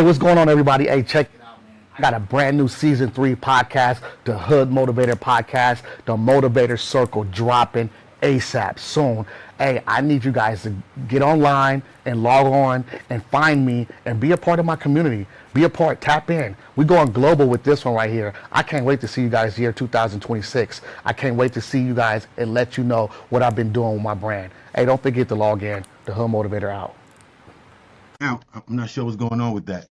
Hey, what's going on, everybody? Hey, check it out, man. I got a brand new season 3 podcast, the Hood Motivator podcast, the Motivator Circle, dropping ASAP soon. Hey, I need you guys to get online and log on and find me and be a part of my community. Be a part, tap in. We're going global with this one right here. I can't wait to see you guys year 2026. I can't wait to see you guys and let you know what I've been doing with my brand. Hey, don't forget to log in. The Hood Motivator out. Now, I'm not sure what's going on with that.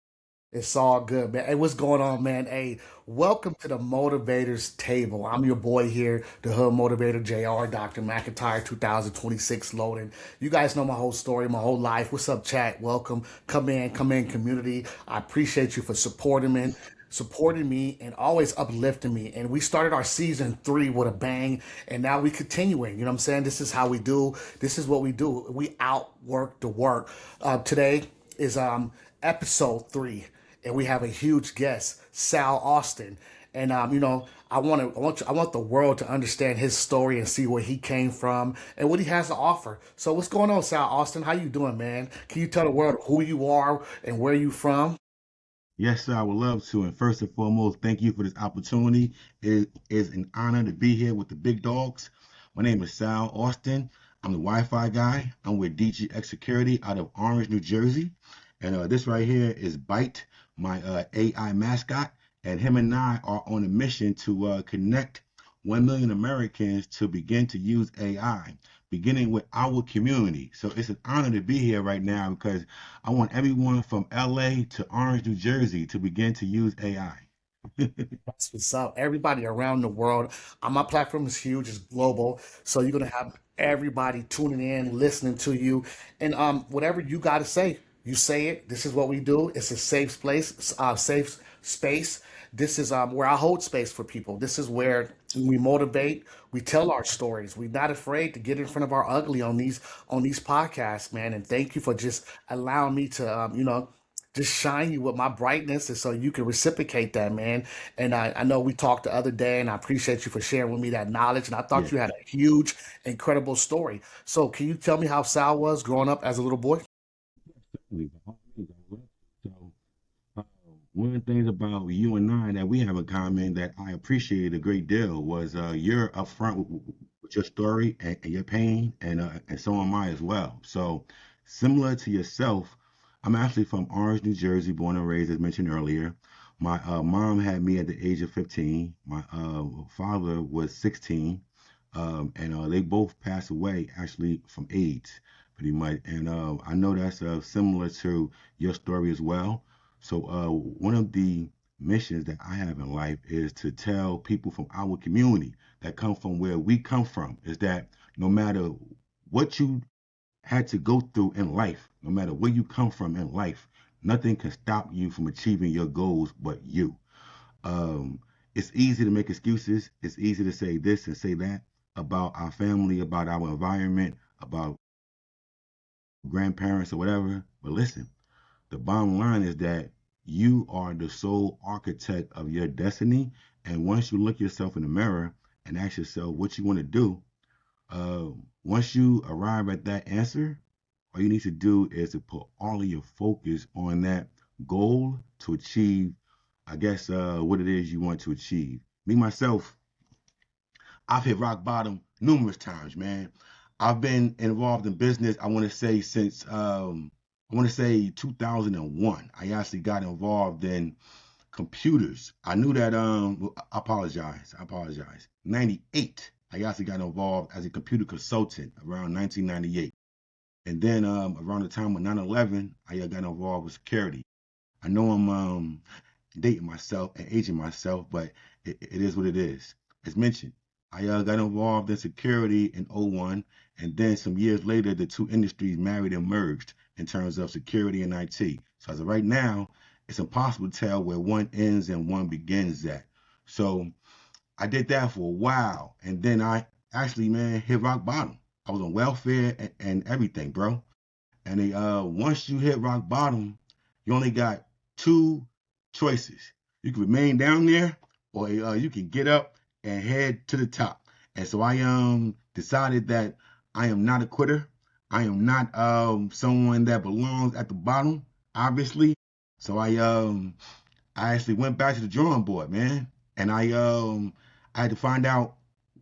It's all good, man. Hey, what's going on, man? Hey, welcome to the Motivators Table. I'm your boy here, the Hood Motivator, JayR, Dr. McIntyre, 2026 loading. You guys know my whole story, my whole life. What's up, chat? Welcome. Come in, community. I appreciate you for supporting me and always uplifting me. And we started our season 3 with a bang, and now we continuing. You know what I'm saying? This is how we do. This is what we do. We outwork the work. Today is episode 3, and we have a huge guest, Sal Austin. And I want the world to understand his story and see where he came from and what he has to offer. So what's going on, Sal Austin? How you doing, man? Can you tell the world who you are and where you from? Yes, sir, I would love to. And first and foremost, thank you for this opportunity. It is an honor to be here with the big dogs. My name is Sal Austin. I'm the Wi-Fi guy. I'm with DGX Security out of Orange, New Jersey. And this right here is Byte, my AI mascot. And him and I are on a mission to connect 1 million Americans to begin to use AI, beginning with our community. So it's an honor to be here right now because I want everyone from LA to Orange, New Jersey to begin to use AI. That's what's up. Everybody around the world. My platform is huge, it's global. So you're gonna have everybody tuning in, listening to you, and whatever you gotta say, you say it. This is what we do. It's a safe place, safe space. This is where I hold space for people. This is where we motivate. We tell our stories. We're not afraid to get in front of our ugly on these podcasts, man. And thank you for just allowing me to just shine you with my brightness, and so you can reciprocate that, man. And I know we talked the other day, and I appreciate you for sharing with me that knowledge. And I thought Yeah, you had a huge, incredible story. So can you tell me how Sal was growing up as a little boy? certainly. By all means, I would love to. So, uh, one of the things about you and I that we have in common that I appreciated a great deal was you're upfront with your story and your pain, and so am I as well. So, similar to yourself, I'm actually from Orange, New Jersey, born and raised, as mentioned earlier. My mom had me at the age of 15. My father was 16, and they both passed away actually from AIDS, pretty much. And I know that's similar to your story as well. So one of the missions that I have in life is to tell people from our community that come from where we come from is that no matter what you had to go through in life, no matter where you come from in life, nothing can stop you from achieving your goals but you. Um, it's easy to make excuses. It's easy to say this and say that about our family, about our environment, about grandparents or whatever. But listen, the bottom line is that you are the sole architect of your destiny. And once you look yourself in the mirror and ask yourself what you want to do, uh, once you arrive at that answer, all you need to do is to put all of your focus on that goal to achieve, I guess, what it is you want to achieve. Me, myself, I've hit rock bottom numerous times, man. I've been involved in business, I want to say, since, I want to say 2001. I actually got involved in computers. I knew that, I apologize. 98, I actually got involved as a computer consultant around 1998. And then around the time of 9/11, I got involved with security. I know I'm dating myself and aging myself, but it is what it is. As mentioned, I got involved in security in '01, and then some years later, the two industries married and merged in terms of security and IT. So as of right now, it's impossible to tell where one ends and one begins at. So I did that for a while, and then I actually, man, hit rock bottom. I was on welfare and everything, bro. And once you hit rock bottom, you only got two choices. You can remain down there, or you can get up and head to the top. And so I decided that I am not a quitter. I am not someone that belongs at the bottom, obviously. So I actually went back to the drawing board, man, and I had to find out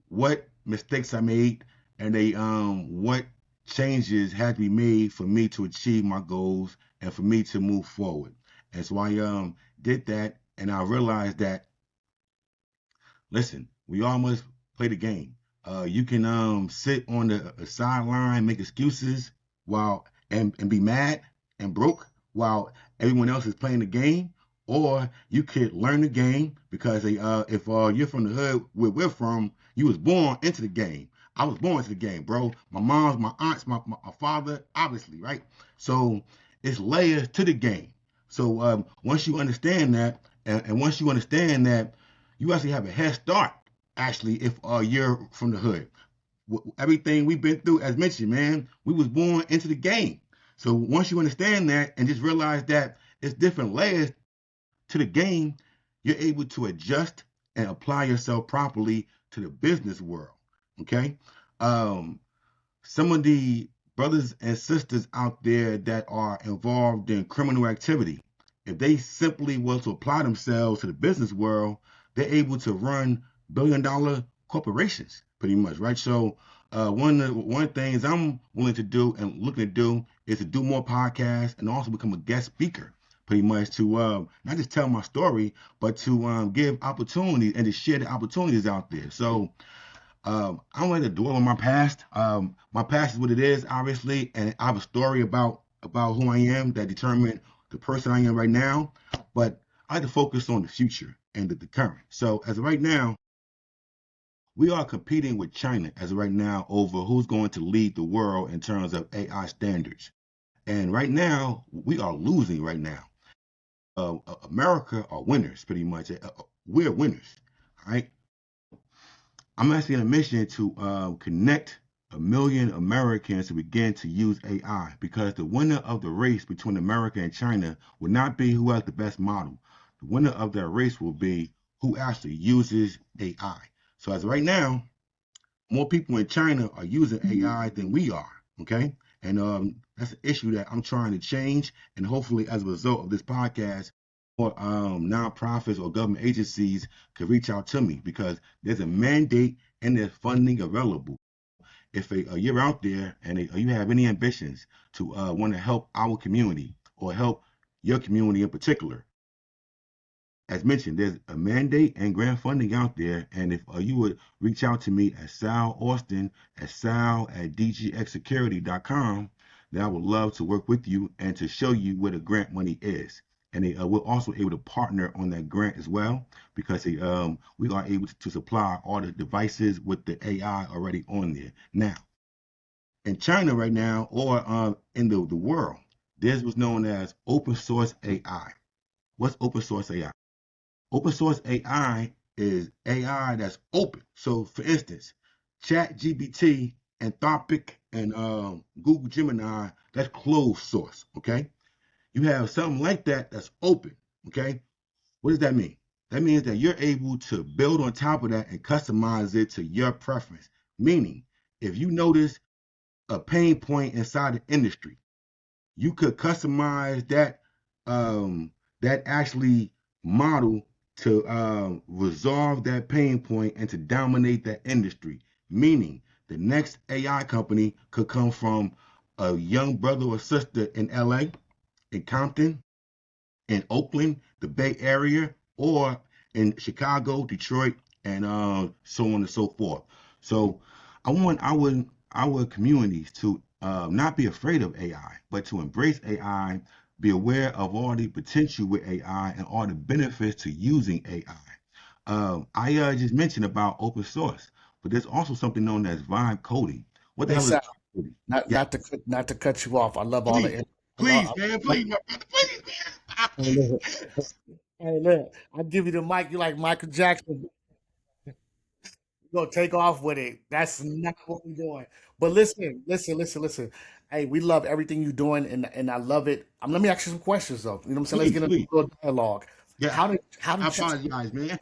what mistakes I made and they what changes had to be made for me to achieve my goals and for me to move forward. And so I did that, and I realized that, listen, we all must play the game. You can sit on the sideline, make excuses while and be mad and broke while everyone else is playing the game, or you could learn the game because if you're from the hood where we're from, you was born into the game. I was born into the game, bro. My mom's, my aunts, my father, obviously, right? So it's layers to the game. So once you understand that, and once you understand that you actually have a head start. Actually, if you're from the hood, everything we've been through, as mentioned, man, we was born into the game. So once you understand that and just realize that it's different layers to the game, you're able to adjust and apply yourself properly to the business world. Okay. Um, some of the brothers and sisters out there that are involved in criminal activity, if they simply were to apply themselves to the business world, they're able to run billion-dollar corporations, pretty much, right? So, one things I'm willing to do and looking to do is to do more podcasts and also become a guest speaker, pretty much to not just tell my story, but to give opportunities and to share the opportunities out there. So, I'm going to dwell on my past. My past is what it is, obviously, and I have a story about who I am that determined the person I am right now. But I like to focus on the future and the current. So as of right now, we are competing with China as of right now over who's going to lead the world in terms of AI standards. And right now, we are losing right now. America are winners, pretty much. We're winners, all right? I'm actually on a mission to connect 1 million Americans to begin to use AI because the winner of the race between America and China will not be who has the best model. The winner of that race will be who actually uses AI. So as of right now, more people in China are using AI than we are. Okay, and that's an issue that I'm trying to change. And hopefully, as a result of this podcast, or nonprofits or government agencies could reach out to me because there's a mandate and there's funding available. If you're out there and you have any ambitions to want to help our community or help your community in particular, as mentioned, there's a mandate and grant funding out there. And if you would reach out to me at Sal Austin at Sal at DGX then I would love to work with you and to show you where the grant money is. And we're also able to partner on that grant as well because we are able to supply all the devices with the AI already on there. Now, in China right now, or in the world, there's what's known as open source AI. What's open source AI? Open source AI is AI that's open. So, for instance, ChatGPT, Anthropic, and Google Gemini, that's closed source. Okay, you have something like that that's open. Okay, what does that mean? That means that you're able to build on top of that and customize it to your preference. Meaning, if you notice a pain point inside the industry, you could customize that actually model to resolve that pain point and to dominate that industry. Meaning, the next AI company could come from a young brother or sister in LA, in Compton, in Oakland, the Bay Area, or in Chicago, Detroit, and so on and so forth. So I want our communities to not be afraid of AI, but to embrace AI, be aware of all the potential with AI and all the benefits to using AI. I just mentioned about open source, but there's also something known as vibe coding. What the Hey hell is Sal, vibe coding? not Yeah, not to cut you off. I love all please, the. please, man, please, my brother, please, Hey, man. look, hey, look, I give you the mic. You like Michael Jackson. You gonna take off with it. That's not what we're doing. But listen. Hey, we love everything you're doing, and I love it. Let me ask you some questions though. You know what I'm saying? Let's Please, get into please. a little dialogue. Yeah, How I did you apologize, man.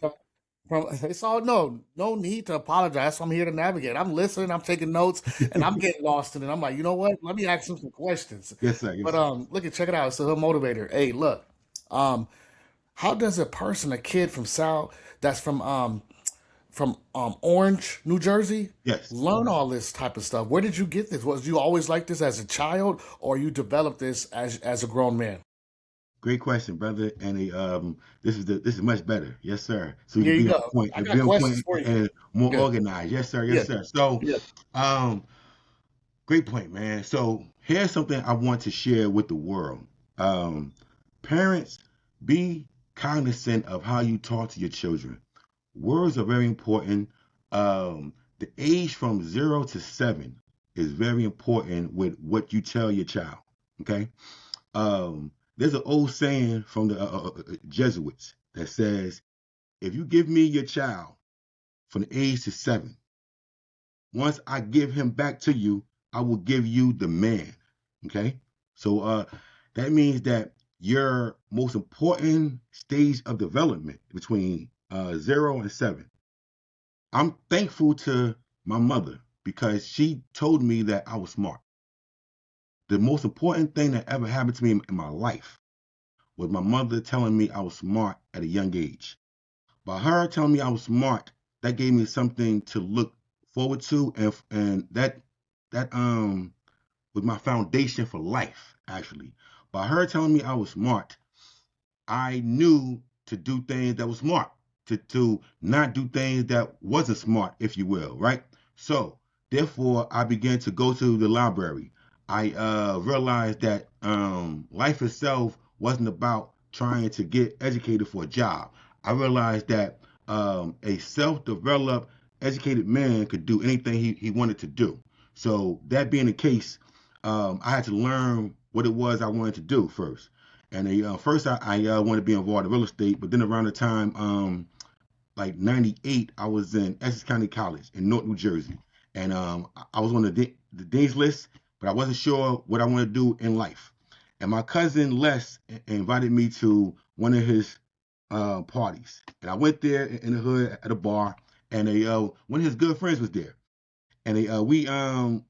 from it's all no need to apologize. I'm here to navigate. I'm listening, I'm taking notes, and I'm getting lost in it. I'm like, you know what? Let me ask him some questions. Yes, sir. Yes, But sir. look at check it out. It's a motivator. Hey, look. Um, how does a kid from that's from Orange, New Jersey, Yes. learn all this type of stuff? Where did you get this? Was you always like this as a child, or you developed this as a grown man? Great question, brother. And this is much better. Yes, sir. So you Here can you be on go. point. I You'll be got on questions point for you. and more Good. organized. Yes, sir. Yes, Yeah. sir. So, Yeah. um, great point, man. So here's something I want to share with the world. Um, Parents, be cognizant of how you talk to your children. Words are very important. The age from 0 to 7 is very important with what you tell your child. Okay. There's an old saying from the Jesuits that says, if you give me your child from the age to 7, once I give him back to you, I will give you the man. Okay. So that means that your most important stage of development between 0 and 7. I'm thankful to my mother because she told me that I was smart. The most important thing that ever happened to me in my life was my mother telling me I was smart at a young age. By her telling me I was smart, that gave me something to look forward to, and that was my foundation for life, actually. By her telling me I was smart, I knew to do things that was smart, to not do things that wasn't smart, if you will, right? So therefore, I began to go to the library. I realized that life itself wasn't about trying to get educated for a job. I realized that a self-developed, educated man could do anything he wanted to do. So that being the case, I had to learn what it was I wanted to do first. And first, I wanted to be involved in real estate, but then around the time, like 98, I was in Essex County College in North New Jersey. And I was on the Dean's list, but I wasn't sure what I wanted to do in life. And my cousin Les invited me to one of his parties. And I went there in the hood at a bar, and one of his good friends was there. And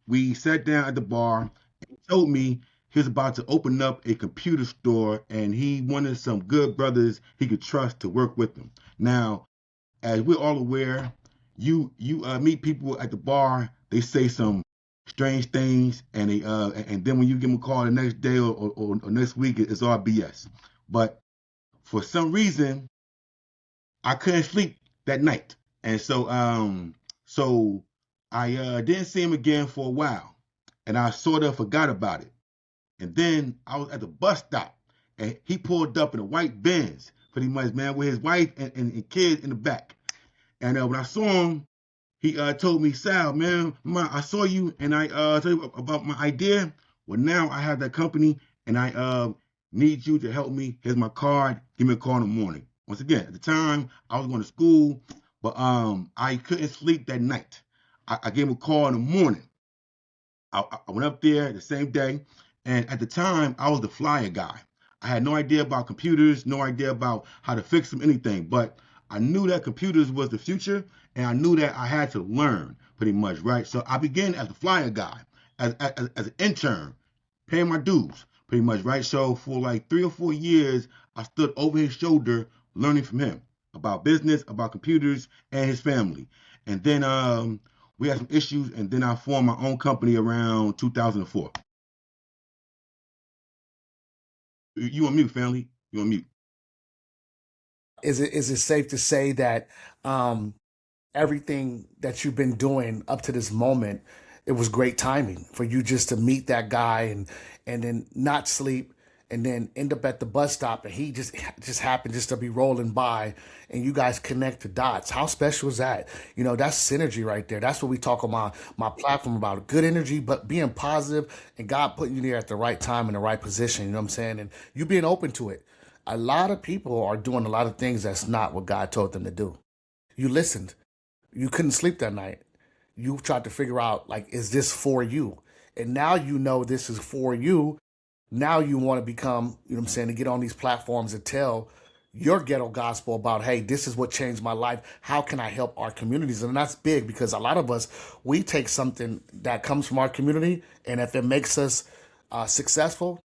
we sat down at the bar. He told me he was about to open up a computer store, and he wanted some good brothers he could trust to work with him. Now, as we're all aware, you meet people at the bar. They say some strange things, and then when you give them a call the next day or next week, it's all BS. But for some reason, I couldn't sleep that night, and so I didn't see him again for a while, and I sort of forgot about it. And then I was at the bus stop, and he pulled up in a white Benz, pretty much, man, with his wife and kids in the back. And when I saw him, he told me, Sal, man, I saw you, and I told you about my idea. Well, now I have that company, and I need you to help me. Here's my card. Give me a call in the morning. Once again, at the time, I was going to school, but I couldn't sleep that night. I gave him a call in the morning. I went up there the same day, and at the time, I was the flyer guy. I had no idea about computers, no idea about how to fix them, anything, but I knew that computers was the future, and I knew that I had to learn pretty much, right? So I began as the flyer guy, as an intern, paying my dues pretty much, right? So for like 3 or 4 years, I stood over his shoulder learning from him about business, about computers, and his family. And then we had some issues, and then I formed my own company around 2004. You on mute, family? You on mute? Is it safe to say that um, everything that you've been doing up to this moment, it was great timing for you just to meet that guy and then not sleep and then end up at the bus stop and he just happened just to be rolling by and you guys connect the dots. How special is that? You know, that's synergy right there. That's what we talk on my platform about, good energy, but being positive and God putting you there at the right time in the right position. You know what I'm saying? And you being open to it. A lot of people are doing a lot of things that's not what God told them to do. You listened. You couldn't sleep that night. You tried to figure out, like, is this for you? And now you know this is for you. Now you want to become, you know what I'm saying, to get on these platforms and tell your ghetto gospel about, hey, this is what changed my life. How can I help our communities? And that's big because a lot of us, we take something that comes from our community, and if it makes us successful,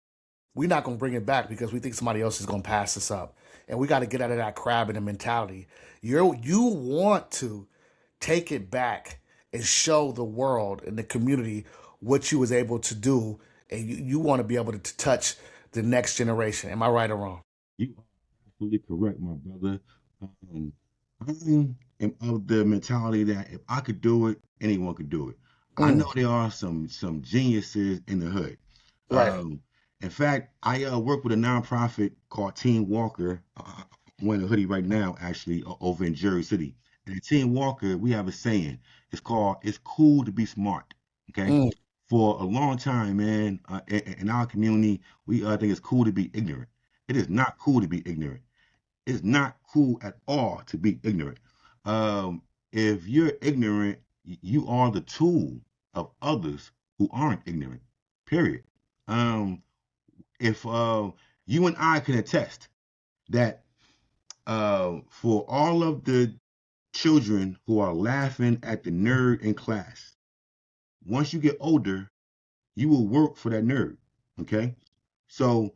we're not going to bring it back because we think somebody else is going to pass us up. And we got to get out of that crab in the mentality. You want to take it back and show the world and the community what you was able to do, and you want to be able to touch the next generation. Am I right or wrong? You are absolutely correct, my brother. Um, I am of the mentality that if I could do it, anyone could do it. I know Mm, there are some geniuses in the hood. right. Um, in fact, I work with a nonprofit called Team Walker. I'm wearing a hoodie right now, actually, over in Jersey City. And at Team Walker, we have a saying. It's called "It's cool to be smart." Okay. Mm. For a long time, man, in our community, we think it's cool to be ignorant. It is not cool to be ignorant. It's not cool at all to be ignorant. Um, if you're ignorant, you are the tool of others who aren't ignorant. Period. Um, if you and I can attest that for all of the children who are laughing at the nerd in class, once you get older, you will work for that nerd. Okay. So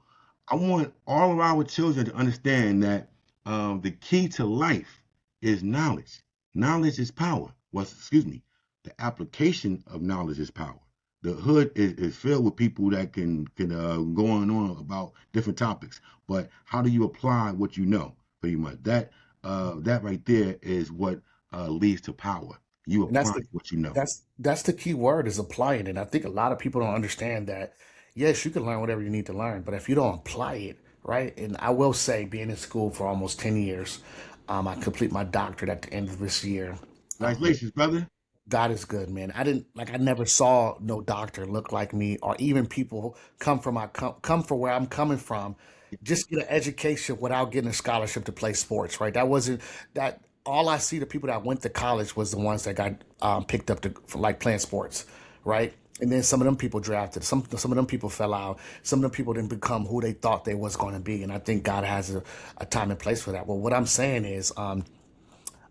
I want all of our children to understand that the key to life is knowledge. Knowledge is power. Well, excuse me, the application of knowledge is power. The hood is filled with people that can go on and on about different topics, but how do you apply what you know? Pretty much that right there is what leads to power. You And that's apply the what you know. that's the key word is applying it. I think a lot of people don't understand that. Yes, you can learn whatever you need to learn, but if you don't apply it, right? And I will say, being in school for almost 10 years, I complete my doctorate at the end of this year. Um, Congratulations, brother. God is good, man. I never saw no doctor look like me, or even people come from where I'm coming from, just get an education without getting a scholarship to play sports, right? That wasn't that. All I see the people that went to college was the ones that got picked up to for like playing sports, right? And then some of them people drafted. Some of them people fell out. Some of them people didn't become who they thought they was going to be. And I think God has a time and place for that. Well, what I'm saying is,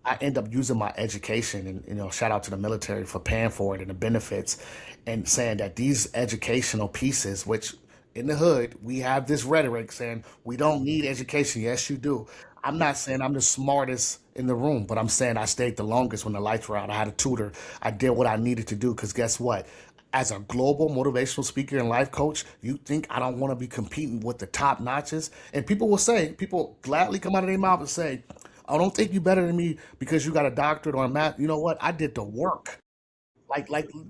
I end up using my education, and shout out to the military for paying for it and the benefits, and saying that these educational pieces, which in the hood we have this rhetoric saying we don't need education. Yes, you do. I'm not saying I'm the smartest in the room, but I'm saying I stayed the longest when the lights were out. I had a tutor. I did what I needed to do, because guess what? As a global motivational speaker and life coach, you think I don't want to be competing with the top notches? And people gladly come out of their mouth and say, I don't think you better than me because you got a doctorate or a math. You know what? I did the work.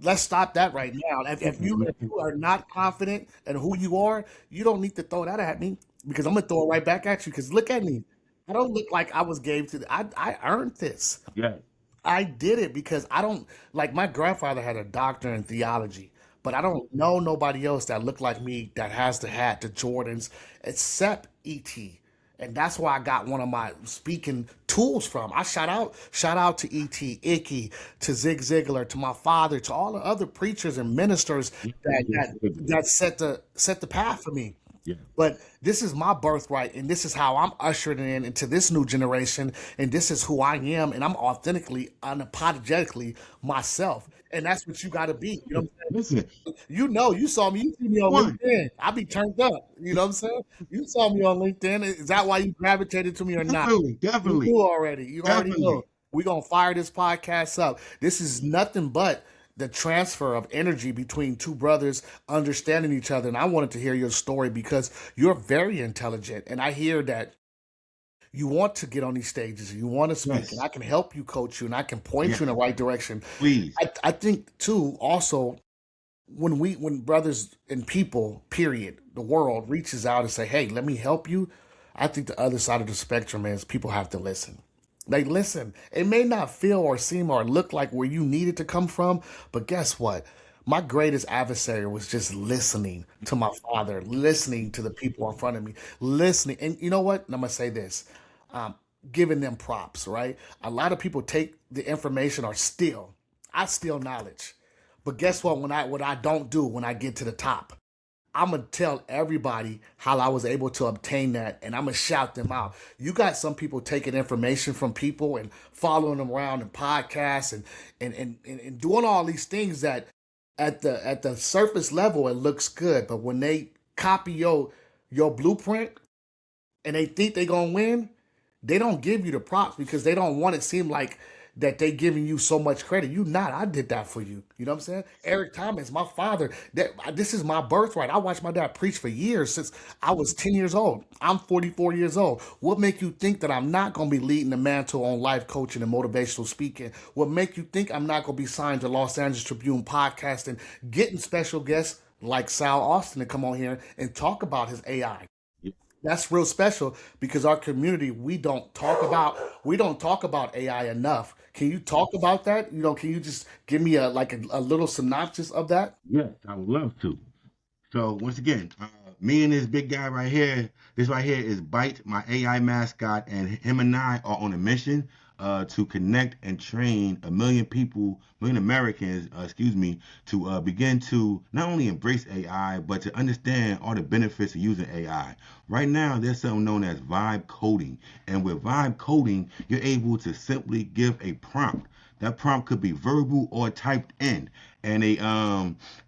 Let's stop that right now. If you are not confident in who you are, you don't need to throw that at me, because I'm gonna throw it right back at you. Because look at me. I don't look like I was gave to. I earned this. Yeah. I did it because I don't like my grandfather had a doctor in theology, but I don't know nobody else that looked like me that has the hat, the Jordans, except ET. And that's why I got one of my speaking tools from. I shout out to ET, Icky, to Zig Ziglar, to my father, to all the other preachers and ministers that set the path for me. Yeah. But this is my birthright, and this is how I'm ushered in into this new generation, and this is who I am, and I'm authentically, unapologetically myself, and that's what you got to be. You know what I'm Listen, saying? You saw me, you see me on one, LinkedIn. I be turned up. You know what I'm saying? You saw me on LinkedIn. Is that why you gravitated to me or not? definitely, You definitely, knew already. You already know. definitely. We're gonna fire this podcast up. This is nothing but the transfer of energy between two brothers understanding each other. And I wanted to hear your story because you're very intelligent. And I hear that you want to get on these stages, you want to speak, and Yes, I can help you, coach you, and I can point you in the yes, right direction. please. I think too, also, when brothers and people, period, the world reaches out and say, "Hey, let me help you," I think the other side of the spectrum is people have to listen. They listen. It may not feel or seem or look like where you need it to come from, but guess what? My greatest adversary was just listening to my father, listening to the people in front of me, listening. And you know what? I'm gonna say this, um, giving them props. Right? A lot of people take the information or steal. I steal knowledge. But guess what? What I don't do when I get to the top, I'm gonna tell everybody how I was able to obtain that, and I'm gonna shout them out. You got some people taking information from people and following them around in podcasts and doing all these things that at the surface level it looks good, but when they copy your your blueprint and they think they're gonna win, they don't give you the props because they don't want it to seem like that they giving you so much credit. You not. I did that for you. You know what I'm saying? Eric Thomas, my father. This is my birthright. I watched my dad preach for years since I was 10 years old. I'm 44 years old. What make you think that I'm not gonna be leading the mantle on life coaching and motivational speaking? What make you think I'm not gonna be signed to Los Angeles Tribune podcast and getting special guests like Sal Austin to come on here and talk about his AI? That's real special because our community we don't talk about AI enough. Can you talk about that? Can you just give me a little synopsis of that? Yes, I would love to. So once again, me and this big guy right here, this right here is Byte, my AI mascot, and him and I are on a mission to connect and train a million people, million Americans, excuse me, to begin to not only embrace AI, but to understand all the benefits of using AI. Right now, there's something known as vibe coding. And with vibe coding, you're able to simply give a prompt. That prompt could be verbal or typed in. And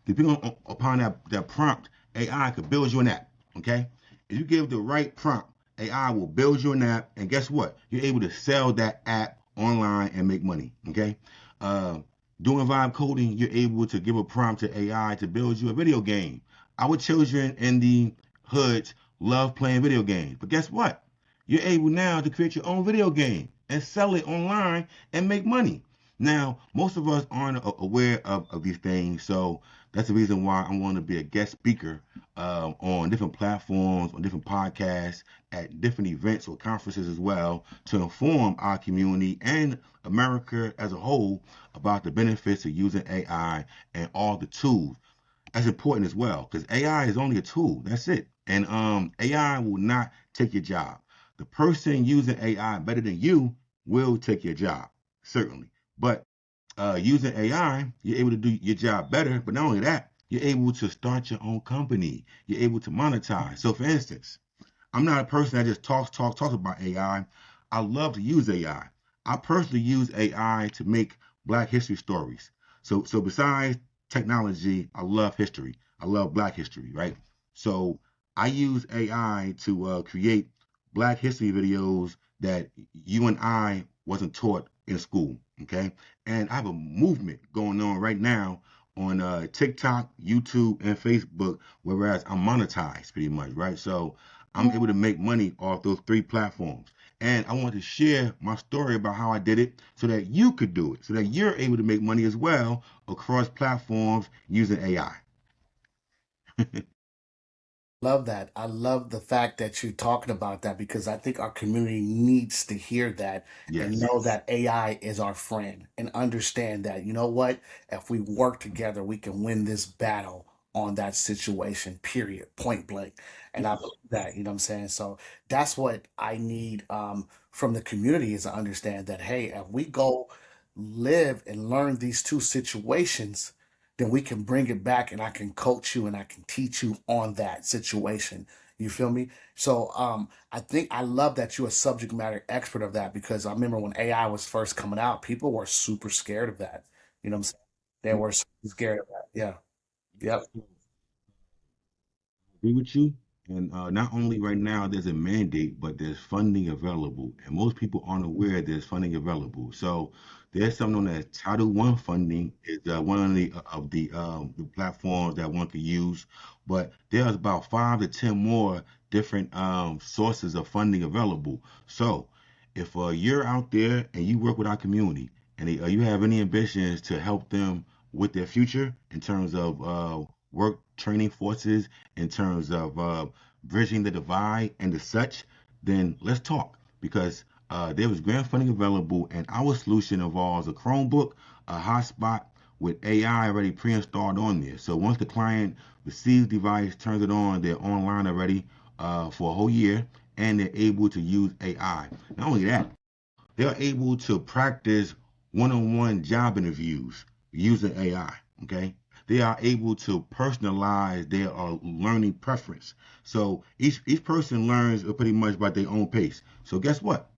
depending upon that prompt, AI could build you an app. Okay? If you give the right prompt, AI will build you an app, and guess what? You're able to sell that app online and make money. Okay? Uh, Doing vibe coding, you're able to give a prompt to AI to build you a video game. Our children in the hoods love playing video games, but guess what? You're able now to create your own video game and sell it online and make money. Now, most of us aren't aware of these things, so that's the reason why I want to be a guest speaker on different platforms, on different podcasts, at different events or conferences as well, to inform our community and America as a whole about the benefits of using AI and all the tools. That's important as well because AI is only a tool. That's it. And AI will not take your job. The person using AI better than you will take your job, certainly. But using AI, you're able to do your job better. But not only that, you're able to start your own company. You're able to monetize. So, for instance, I'm not a person that just talks about AI. I love to use AI. I personally use AI to make Black history stories. So besides technology, I love history. I love Black history, right? So I use AI to create Black history videos that you and I wasn't taught in school. Okay, and I have a movement going on right now on TikTok, YouTube, and Facebook, whereas I'm monetized pretty much, right? So I'm able to make money off those three platforms. And I want to share my story about how I did it so that you could do it, so that you're able to make money as well across platforms using AI. Love that. I love the fact that you're talking about that because I think our community needs to hear that and Yes. know that AI is our friend and understand that, you know what? If we work together, we can win this battle on that situation, period, point blank. And I believe that, you know what I'm saying? So that's what I need from the community is to understand that, hey, if we go live and learn these two situations, then we can bring it back and I can coach you and I can teach you on that situation. You feel me? So I think I love that you're a subject matter expert of that because I remember when AI was first coming out, people were super scared of that. You know what I'm saying? They were super scared of that. Yeah. Yep. Agree with you. And not only right now there's a mandate, but there's funding available, and most people aren't aware there's funding available. So there's something known as Title One funding is one of the platforms that one could use, but there's about 5 to 10 more different sources of funding available. So if you're out there and you work with our community and you have any ambitions to help them with their future in terms of work training forces in terms of bridging the divide and the such, then let's talk because there was grant funding available, and our solution involves a Chromebook, a hotspot with AI already pre-installed on there. So once the client receives the device, turns it on, they're online already for a whole year, and they're able to use AI. Not only that, they're able to practice one-on-one job interviews using AI. Okay, they are able to personalize their learning preference. So each person learns pretty much by their own pace. So guess what?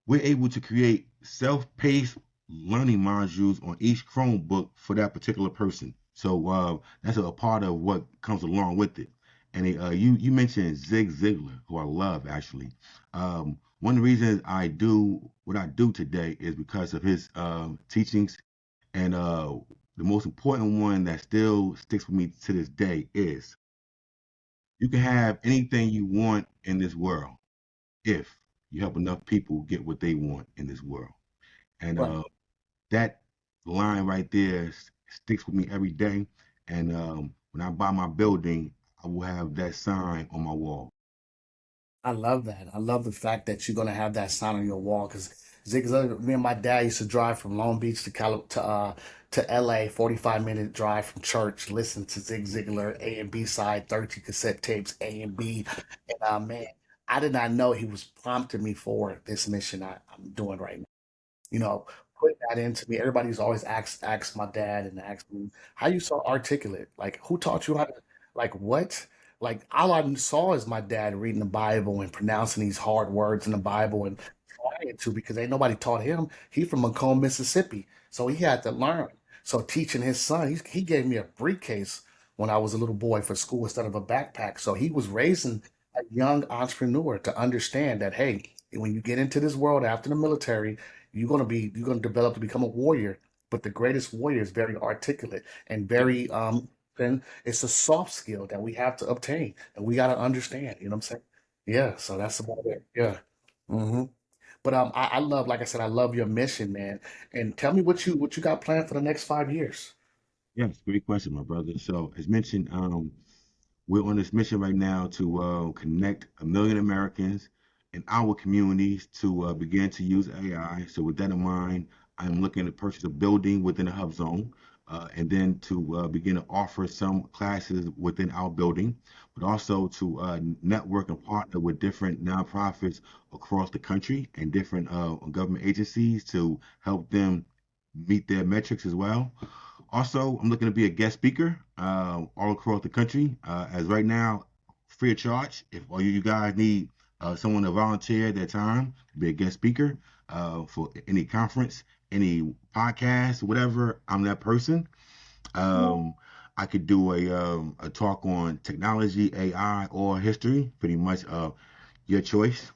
We're able to create self-paced learning modules on each Chromebook for that particular person. So that's a part of what comes along with it. And you mentioned Zig Ziglar, who I love actually. One of the reasons I do what I do today is because of his teachings, and the most important one that still sticks with me to this day is you can have anything you want in this world if you help enough people get what they want in this world. And Right. that line right there sticks with me every day. And when I buy my building, I will have that sign on my wall. I love that. I love the fact that you're gonna have that sign on your wall because Zig Ziglar, me and my dad used to drive from Long Beach to to LA, 45-minute drive from church, listen to Zig Ziglar, A and B side, 30 cassette tapes, A and B. And man, I did not know he was prompting me for this mission I'm doing right now. You know, putting that into me. Everybody's always asked my dad and asked me, how you so articulate? Like, who taught you how to, like, what? Like, all I saw is my dad reading the Bible and pronouncing these hard words in the Bible and trying to because ain't nobody taught him. He from Macomb, Mississippi, so he had to learn. So teaching his son, he gave me a briefcase when I was a little boy for school instead of a backpack. So he was raising a young entrepreneur to understand that, hey, when you get into this world after the military, you're gonna develop to become a warrior. But the greatest warrior is very articulate and Yep. very and it's a soft skill that we have to obtain and we got to understand. You know what I'm saying? Yeah. So that's about it. Yeah. hmm But I love, like I said, I love your mission, man. And tell me what you got planned for the next 5 years. Yes, great question, my brother. So, as mentioned, we're on this mission right now to connect 1 million Americans in our communities to begin to use AI. So, with that in mind, I'm looking to purchase a building within a hub zone, and then to begin to offer some classes within our building, but also to network and partner with different nonprofits across the country and different government agencies to help them meet their metrics as well. Also, I'm looking to be a guest speaker all across the country. As right now, free of charge. If all you guys need someone to volunteer their time to be a guest speaker for any conference, any podcast, whatever, I'm that person. Um, I could do a talk on technology, AI, or history, pretty much your choice,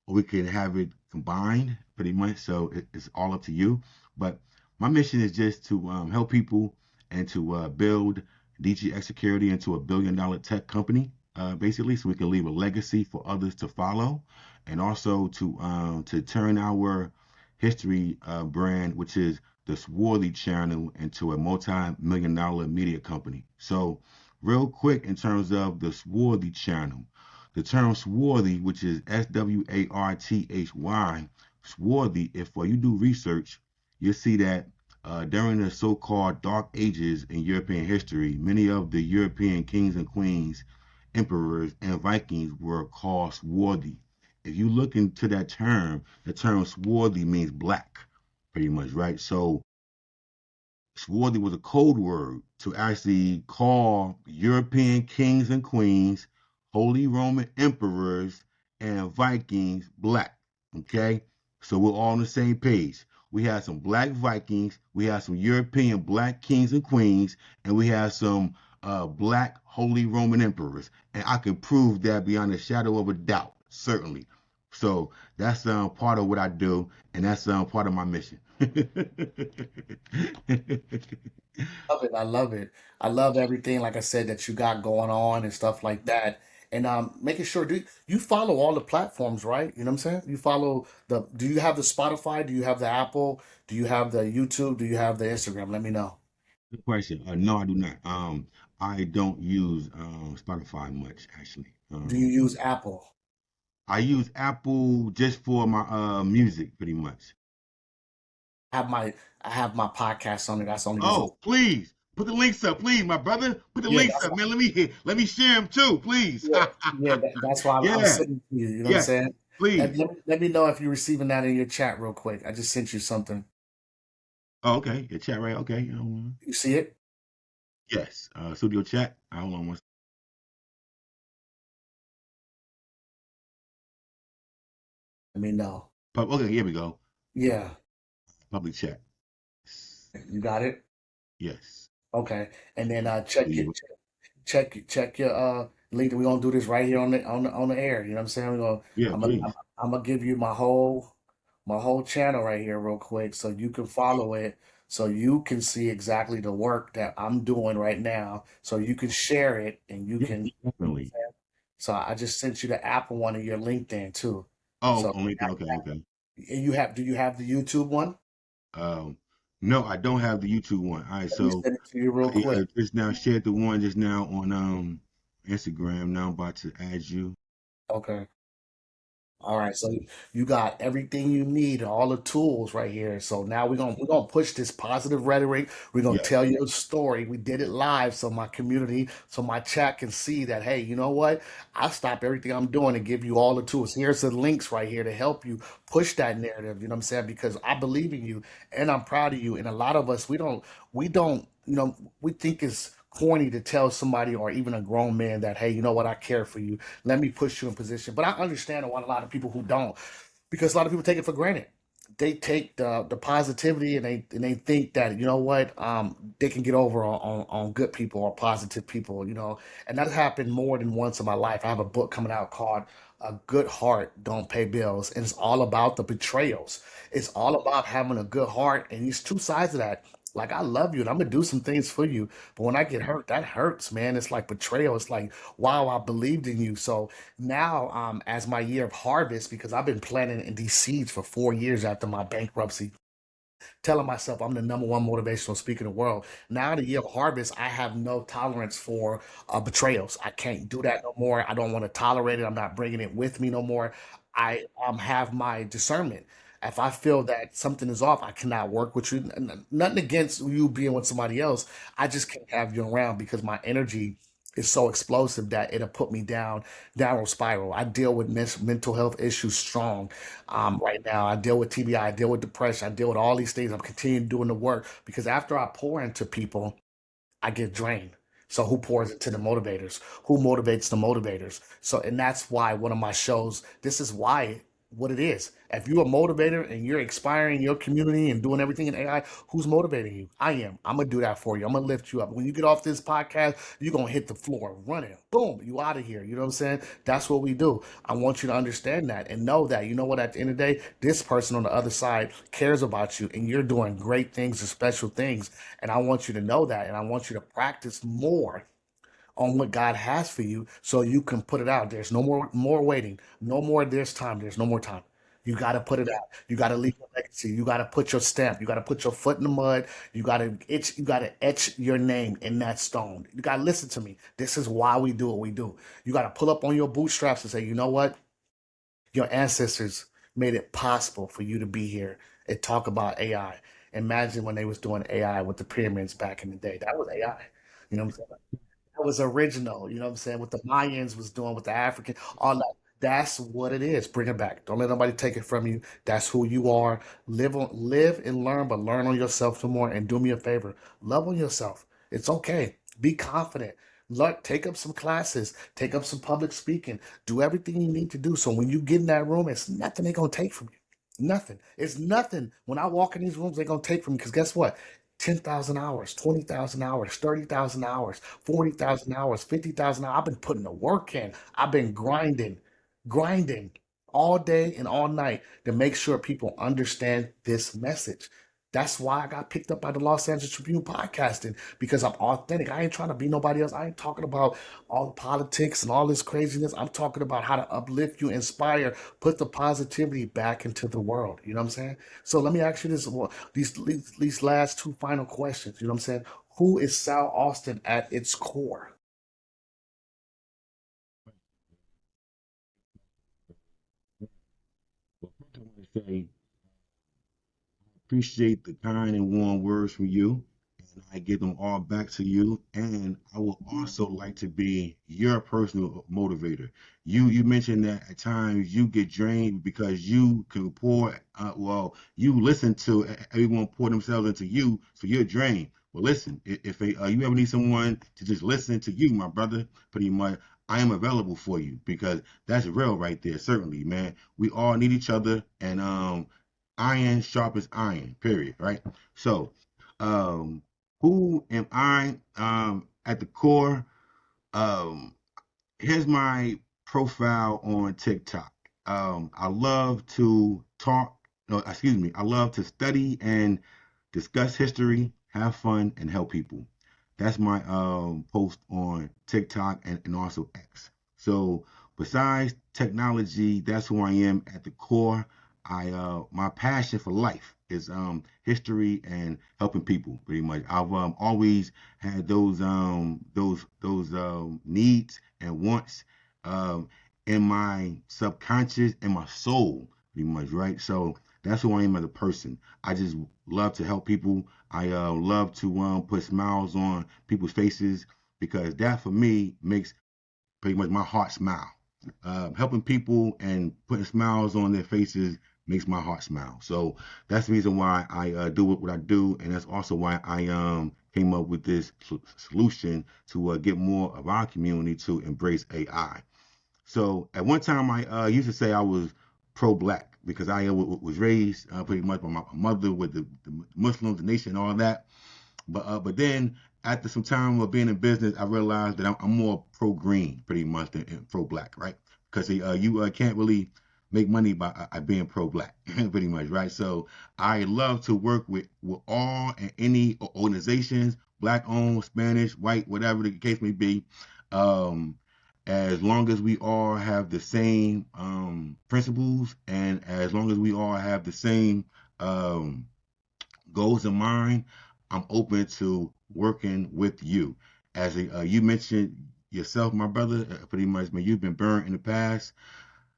or we can have it combined pretty much. So it's all up to you. But my mission is just to help people and to build DGX Security into a $1 billion tech company, basically, so we can leave a legacy for others to follow, and also to turn our history brand, which is the Swarthy channel, into a multi-million-dollar media company. So, real quick, in terms of the Swarthy channel, the term swarthy, which is Swarthy, swarthy, if you do research, you'll see that during the so called Dark Ages in European history, many of the European kings and queens, emperors, and Vikings were called swarthy. If you look into that term, the term swarthy means black, pretty much, right? So swarthy was a code word to actually call European kings and queens, Holy Roman emperors, and Vikings black. Okay? So we're all on the same page. We have some black Vikings, we have some European black kings and queens, and we have some black Holy Roman emperors. And I can prove that beyond a shadow of a doubt, certainly. So that's part of what I do, and that's part of my mission. Love it. I love it. I love everything, like I said, that you got going on and stuff like that. And making sure, do you follow all the platforms, right? You know what I'm saying? You follow do you have the Spotify? Do you have the Apple? Do you have the YouTube? Do you have the Instagram? Let me know. Good question. No, I do not. I don't use Spotify much actually. Do you use Apple? I use Apple just for my music, pretty much. I have my I have my podcast on it. That's the only reason. Oh, please put the links up, please, my brother. Put the Yeah, links that's up, why. man. Let me share them too, please. Yeah, that's why I'm Yeah, sending to you. You know what I'm yes, saying? And please. let me know if you're receiving that in your chat real quick. I just sent you something. Oh, okay. Your chat right. Okay. You see it? Yes. Studio chat. Hold on one. Let me know. Okay, here we go. Yeah, Public chat. you got it. Yes. Okay, and then Studio. check your Link, we're gonna do this right here on the air. You know what I'm saying? Yeah, I'm gonna please. I'm gonna give you my whole channel right here real quick so you can follow it, so you can see exactly the work that I'm doing right now, so you can share it and you Yeah, can. definitely. So I just sent you the Apple one of your LinkedIn too. Oh, So on LinkedIn. Okay, okay. and do you have the YouTube one? Um, no, I don't have the YouTube one. All right, Let me so send it to you real I quick. just now shared the one just now on Instagram. Now I'm about to add you. Okay. All right, so you got everything you need, all the tools right here. So now we're gonna push this positive rhetoric. We're gonna Yeah, tell you a story. We did it live, so my community, so my chat can see that. Hey, you know what? I stop everything I'm doing and give you all the tools. Here's the links right here to help you push that narrative. You know what I'm saying? Because I believe in you and I'm proud of you. And a lot of us, we don't, we think it's corny to tell somebody or even a grown man that, hey, you know what? I care for you, let me push you in position. But I understand why a lot of people who don't, because a lot of people take it for granted. They take the positivity and they think that, you know what, they can get over on good people or positive people, and that happened more than once in my life. I have a book coming out called "A Good Heart Don't Pay Bills," and it's all about the betrayals. It's all about having a good heart, and there's two sides of that. Like, I love you and I'm gonna do some things for you, but when I get hurt, that hurts, man. It's like betrayal. It's like, wow, I believed in you. So now, as my year of harvest, because I've been planting in these seeds for 4 years after my bankruptcy, telling myself I'm the number one motivational speaker in the world. Now, the year of harvest, I have no tolerance for betrayals. I can't do that no more. I don't want to tolerate it. I'm not bringing it with me no more. I have my discernment. If I feel that something is off, I cannot work with you. Nothing against you being with somebody else. I just can't have you around because my energy is so explosive that it'll put me downward spiral. I deal with mental health issues strong right now. I deal with TBI, I deal with depression, I deal with all these things. I'm continuing doing the work because after I pour into people, I get drained. So who pours into the motivators? Who motivates the motivators? So, and that's why one of my shows, this is why what it is. If you're a motivator and you're inspiring your community and doing everything in AI, who's motivating you? I am. I'm gonna do that for you. I'm gonna lift you up. When you get off this podcast, you're gonna hit the floor running. Boom, you out of here. You know what I'm saying? That's what we do. I want you to understand that and know that, you know what, at the end of the day, this person on the other side cares about you and you're doing great things and special things. And I want you to know that. And I want you to practice more on what God has for you so you can put it out. There's no more waiting. No more there's time. There's no more time. You got to put it out. You got to leave a legacy. You got to put your stamp. You got to put your foot in the mud. You got to etch your name in that stone. You got to listen to me. This is why we do what we do. You got to pull up on your bootstraps and say, you know what? Your ancestors made it possible for you to be here and talk about AI. Imagine when they was doing AI with the pyramids back in the day. That was AI. You know what I'm saying? That was original. You know what I'm saying? What the Mayans was doing with the African, all that. That's what it is. Bring it back. Don't let nobody take it from you. That's who you are. Live and learn, but learn on yourself some more. And do me a favor. Love on yourself. It's okay. Be confident. Look, take up some classes, take up some public speaking, do everything you need to do. So when you get in that room, it's nothing they're gonna take from you. Nothing. It's nothing. When I walk in these rooms, they're gonna take from me. Because guess what? 10,000 hours, 20,000 hours, 30,000 hours, 40,000 hours, 50,000 hours. I've been putting the work in. I've been grinding all day and all night to make sure people understand this message. That's why I got picked up by the Los Angeles Tribune podcasting, because I'm authentic. I ain't trying to be nobody else. I ain't talking about all the politics and all this craziness. I'm talking about how to uplift you, inspire, put the positivity back into the world. You know what I'm saying? So let me ask you this: these last two final questions. You know what I'm saying? Who is Sal Austin at its core? Well, first I want to say appreciate the kind and warm words from you, and I give them all back to you. And I would also like to be your personal motivator. You mentioned that at times you get drained because you can pour. Well, you listen to everyone pour themselves into you, so you're drained. Well, listen, if you ever need someone to just listen to you, my brother, pretty much, I am available for you because that's real right there. Certainly, man. We all need each other, and iron sharpens iron, period, right? So, who am I at the core? Um, Here's my profile on TikTok. I love to talk, no, excuse me, I love to study and discuss history, have fun, and help people. That's my post on TikTok and also X. So besides technology, that's who I am at the core. I my passion for life is history and helping people pretty much. I've always had those needs and wants um, in my subconscious and my soul pretty much, right? So that's who I am as a person. I just love to help people. I love to put smiles on people's faces because that for me makes pretty much my heart smile. Helping people and putting smiles on their faces makes my heart smile. So that's the reason why I do what I do, and that's also why I came up with this solution to get more of our community to embrace AI. So at one time, I used to say I was pro-black because I was raised pretty much by my mother with the Muslims, the nation, and all that. But then after some time of being in business, I realized that I'm more pro green pretty much than pro black, right? Because you can't really make money by being pro black, pretty much, right? So I love to work with all and any organizations, black owned, Spanish, white, whatever the case may be. Um, as long as we all have the same principles and as long as we all have the same um, goals in mind, I'm open to working with you. As you mentioned yourself, my brother, pretty much, man, you've been burned in the past.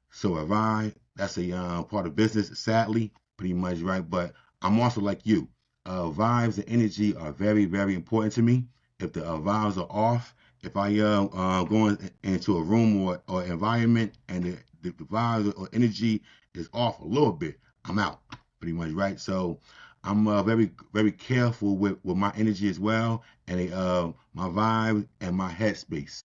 So have I. That's a part of business, sadly, pretty much, right? But I'm also like you. Vibes and energy are very, very important to me. If the vibes are off, if I go into a room or environment and the vibes or energy is off a little bit, I'm out, pretty much, right? So I'm very, very careful with my energy as well, and my vibe and my headspace.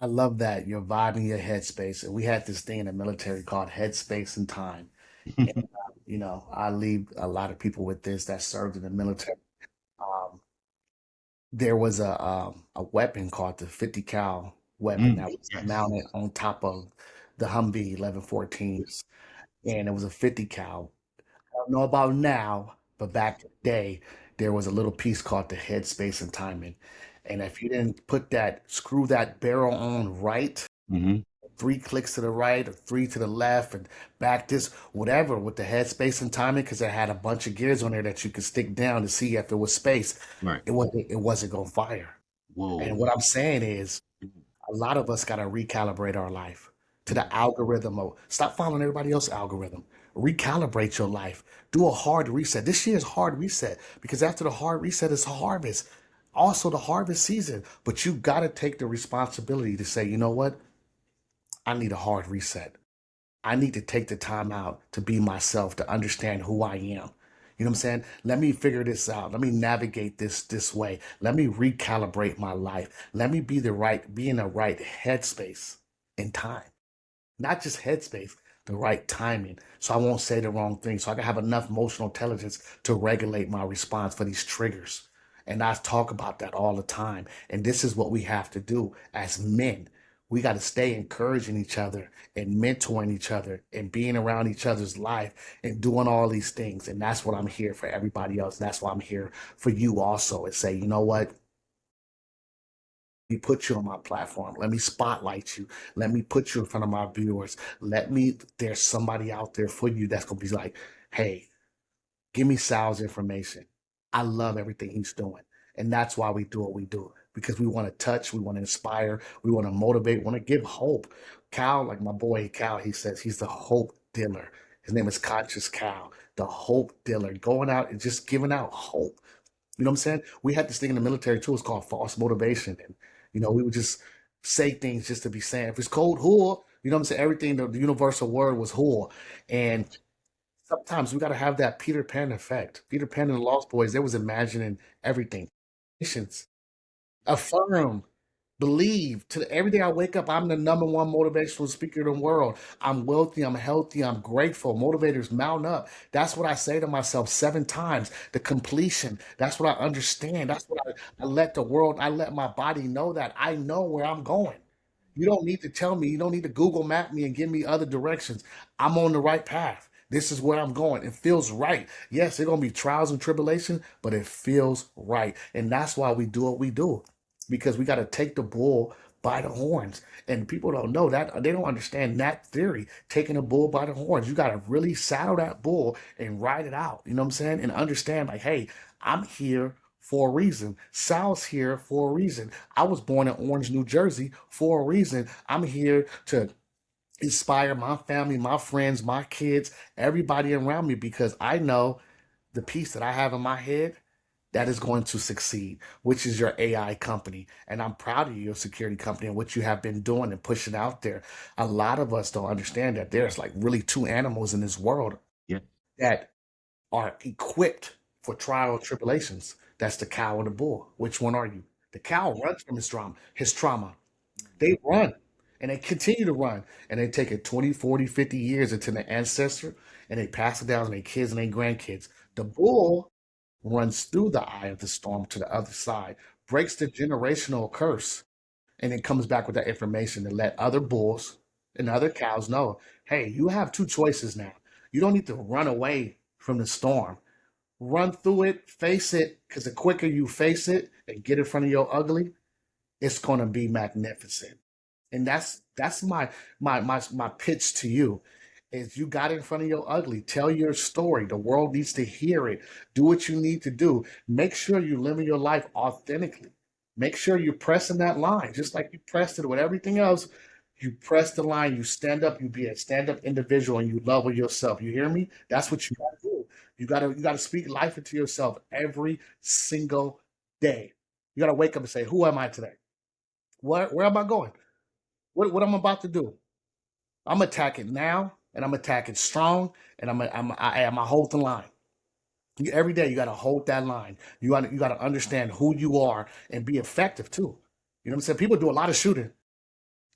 I love that. Your vibe and your headspace. And we had this thing in the military called headspace and time. And, I leave a lot of people with this that served in the military. Um, there was a weapon called the 50 cal weapon that was Yes. mounted on top of the Humvee 1114s, and it was a 50 cal. I don't know about now, but back in the day, there was a little piece called the headspace and timing. And if you didn't put that, screw that barrel on right, Hmm. 3 clicks to the right or 3 to the left, and back this, whatever, with the headspace and timing, because it had a bunch of gears on there that you could stick down to see if there was space. Right. It wasn't gonna fire. And Whoa. what I'm saying is, a lot of us got to recalibrate our life to the Mm. algorithm of stop following everybody else's algorithm. Recalibrate your life. Do a hard reset. This year is hard reset because after the hard reset is harvest. Also the harvest season. But you got to take the responsibility to say, you know what? I need a hard reset. I need to take the time out to be myself, to understand who I am. You know what I'm saying? Let me figure this out. Let me navigate this way. Let me recalibrate my life. Let me be in the right headspace in time. Not just headspace, the right timing. So I won't say the wrong thing. So I can have enough emotional intelligence to regulate my response for these triggers. And I talk about that all the time. And this is what we have to do as men. We got to stay encouraging each other and mentoring each other and being around each other's life and doing all these things. And that's what I'm here for everybody else. That's why I'm here for you also and say, you know what? Me put you on my platform. Let me spotlight you. Let me put you in front of my viewers. There's somebody out there for you that's going to be like, hey, give me Sal's information. I love everything he's doing. And that's why we do what we do because we want to touch, we want to inspire, we want to motivate, we want to give hope. Cal, like my boy Cal, he says he's the hope dealer. His name is Conscious Cal, the hope dealer, going out and just giving out hope. You know what I'm saying? We had this thing in the military too. It's called false motivation. And, we would just say things just to be saying. If it's cold, whore, you know what I'm saying? Everything, the universal word was whore. And sometimes we got to have that Peter Pan effect. Peter Pan and the Lost Boys, they was imagining everything. Affirm. Believe to every day I wake up, I'm the number one motivational speaker in the world. I'm wealthy, I'm healthy, I'm grateful. Motivators mount up. That's what I say to myself 7 times. The completion. That's what I understand. That's what I let the world, I let my body know that I know where I'm going. You don't need to tell me, you don't need to Google map me and give me other directions. I'm on the right path. This is where I'm going. It feels right. Yes, there's gonna be trials and tribulations, but it feels right. And that's why we do what we do. Because we got to take the bull by the horns. And people don't know that. They don't understand that theory, taking a bull by the horns. You got to really saddle that bull and ride it out. You know what I'm saying? And understand, like, hey, I'm here for a reason. Sal's here for a reason. I was born in Orange, New Jersey for a reason. I'm here to inspire my family, my friends, my kids, everybody around me because I know the peace that I have in my head that is going to succeed, which is your AI company. And I'm proud of your security company and what you have been doing and pushing out there. A lot of us don't understand that there's like really two animals in this world Yeah. that are equipped for trial and tribulations. That's the cow and the bull. Which one are you? The cow runs from his trauma. His trauma. They run and they continue to run and they take it 20, 40, 50 years into the ancestor and they pass it down to their kids and their grandkids. The bull runs through the eye of the storm to the other side, breaks the generational curse, and then comes back with that information to let other bulls and other cows know, hey, you have two choices now. You don't need to run away from the storm. Run through it, face it, because the quicker you face it and get in front of your ugly, it's gonna be magnificent. And that's my pitch to you is you got in front of your ugly. Tell your story. The world needs to hear it. Do what you need to do. Make sure you live your life authentically. Make sure you're pressing that line, just like you pressed it with everything else. You press the line, you stand up, you be a stand-up individual, and you love with yourself. You hear me? That's what you gotta do. You gotta speak life into yourself every single day. You gotta wake up and say, who am I today? Where am I going? What I'm about to do? I'm attacking now, and I'm attacking strong, and I'm a hold the line. Every day you got to hold that line. You got to understand who you are and be effective too. You know what I'm saying? People do a lot of shooting.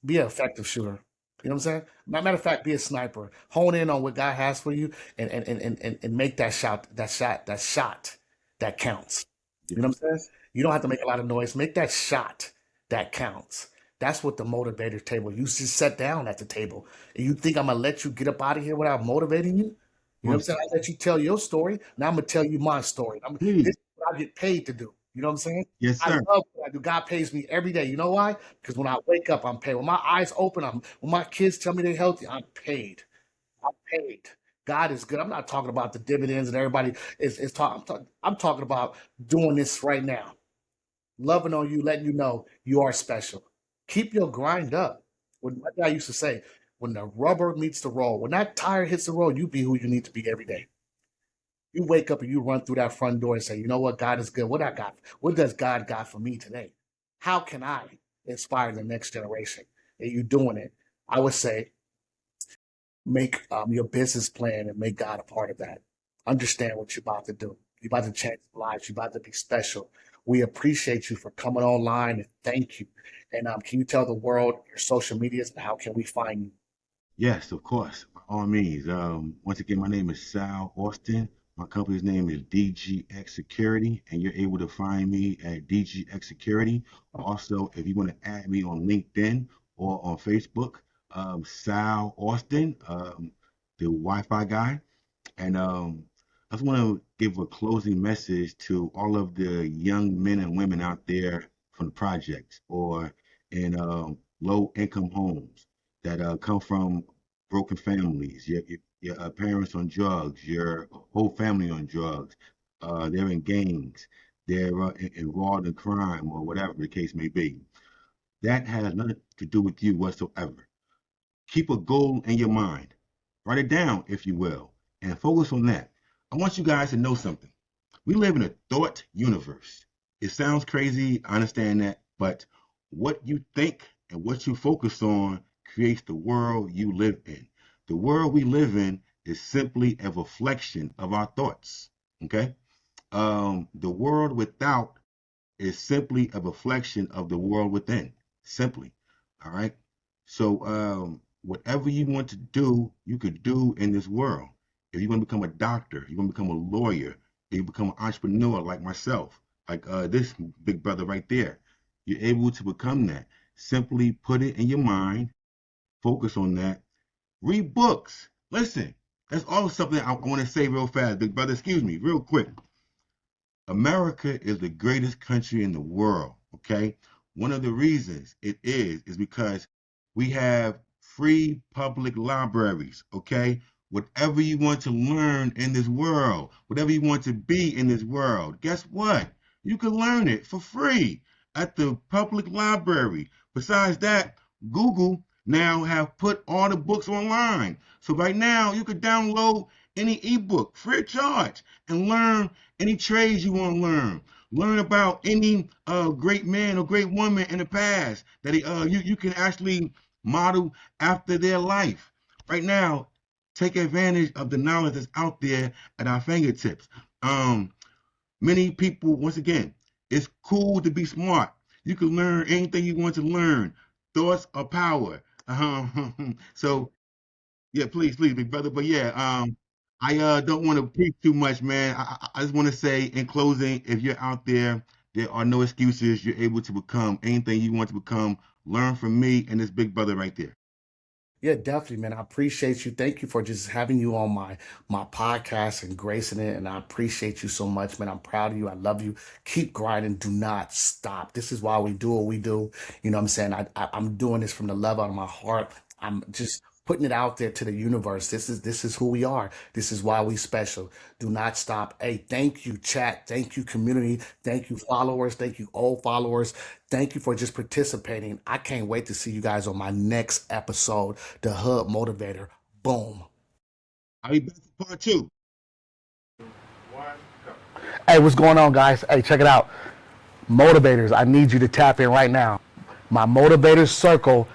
Be an effective shooter. You know what I'm saying? Matter of fact, be a sniper. Hone in on what God has for you and make that shot that counts. Yeah. You know what I'm saying? You don't have to make a lot of noise. Make that shot that counts. That's what the motivator table. You just sit down at the table and you think I'm gonna let you get up out of here without motivating you? You know what I'm Well, saying? I let you tell your story. Now I'm gonna tell you my story. This please. is what I get paid to do. You know what I'm saying? Yes, I sir. love what I do. God pays me every day. You know why? Because when I wake up, I'm paid. When my eyes open, when my kids tell me they're healthy, I'm paid. I'm paid. God is good. I'm not talking about the dividends and everybody is talking. I'm talking about doing this right now, loving on you, letting you know you are special. Keep your grind up. When my dad used to say, when the rubber meets the road, when that tire hits the road, you be who you need to be every day. You wake up and you run through that front door and say, you know what, God is good. What I got? What does God got for me today? How can I inspire the next generation? And you doing it? I would say make your business plan and make God a part of that. Understand what you're about to do. You're about to change lives. You're about to be special. We appreciate you for coming online and thank you. And can you tell the world your social medias and how can we find you? Yes, of course. By all means. Once again, my name is Sal Austin. My company's name is DGX Security, and you're able to find me at DGX Security. Also, if you want to add me on LinkedIn or on Facebook, Sal Austin, the Wi-Fi guy. And I just want to give a closing message to all of the young men and women out there from the projects or in low income homes that come from broken families, your parents on drugs, your whole family on drugs, they're in gangs, they're involved in crime or whatever the case may be. That has nothing to do with you whatsoever. Keep a goal in your mind. Write it down, if you will, and focus on that. I want you guys to know something. We live in a thought universe. It sounds crazy, I understand that, but what you think and what you focus on creates the world you live in. The world we live in is simply a reflection of our thoughts. Okay? The world without is simply a reflection of the world within. simply. All right. So whatever you want to do, you could do in this world. If you want to become a doctor, you want to become a lawyer, if you become an entrepreneur like myself, like this big brother right there, you're able to become that. Simply put it in your mind, focus on that. Read books. Listen, that's also something I want to say real fast, big brother. Excuse me, real quick. America is the greatest country in the world, okay? One of the reasons it is because we have free public libraries, okay? Whatever you want to learn in this world, whatever you want to be in this world, guess what? You can learn it for free at the public library. Besides that, Google now have put all the books online. So right now, you could download any ebook free of charge and learn any trades you want to learn. Learn about any great man or great woman in the past that you can actually model after their life. Right now, take advantage of the knowledge that's out there at our fingertips. Many people, once again, it's cool to be smart. You can learn anything you want to learn. Thoughts are power. So yeah, please, big brother. But yeah, I don't want to preach too much, man. I just want to say in closing, if you're out there, there are no excuses. You're able to become anything you want to become. Learn from me and this big brother right there. Yeah, definitely, man. I appreciate you. Thank you for just having you on my podcast and gracing it. And I appreciate you so much, man. I'm proud of you. I love you. Keep grinding. Do not stop. This is why we do what we do. You know what I'm saying? I'm doing this from the love out of my heart. I'm just putting it out there to the universe. This is who we are. This is why we special. Do not stop. Hey, thank you, chat. Thank you, community. Thank you, followers. Thank you, old followers. Thank you for just participating. I can't wait to see you guys on my next episode, The Hub Motivator. Boom. I'll be back for part two. Hey, what's going on, guys? Hey, check it out. Motivators, I need you to tap in right now. My Motivators Circle,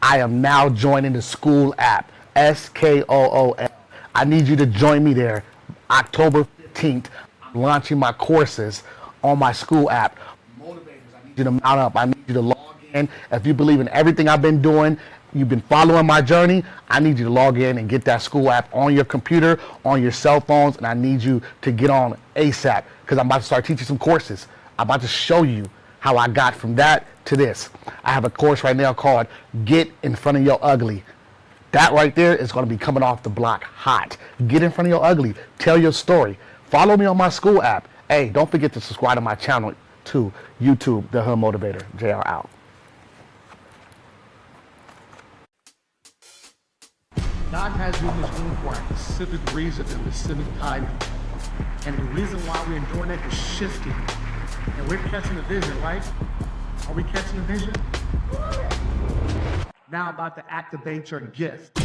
I am now joining the school app, SKOOL. I need you to join me there. October 15th, I'm launching my courses on my school app. Motivators, I need you to mount up. I need you to log in. If you believe in everything I've been doing, you've been following my journey, I need you to log in and get that school app on your computer, on your cell phones, and I need you to get on ASAP because I'm about to start teaching some courses. I'm about to show you how I got from that to this. I have a course right now called Get in Front of Your Ugly. That right there is going to be coming off the block hot. Get in front of your ugly. Tell your story. Follow me on my school app. Hey, don't forget to subscribe to my channel to YouTube, The Hub Motivator. JayR out. God has you in this room for a specific reason and specific timing. And the reason why we're doing that is shifting. And we're catching the vision, right? Are we catching the vision? Now I'm about to activate your gift.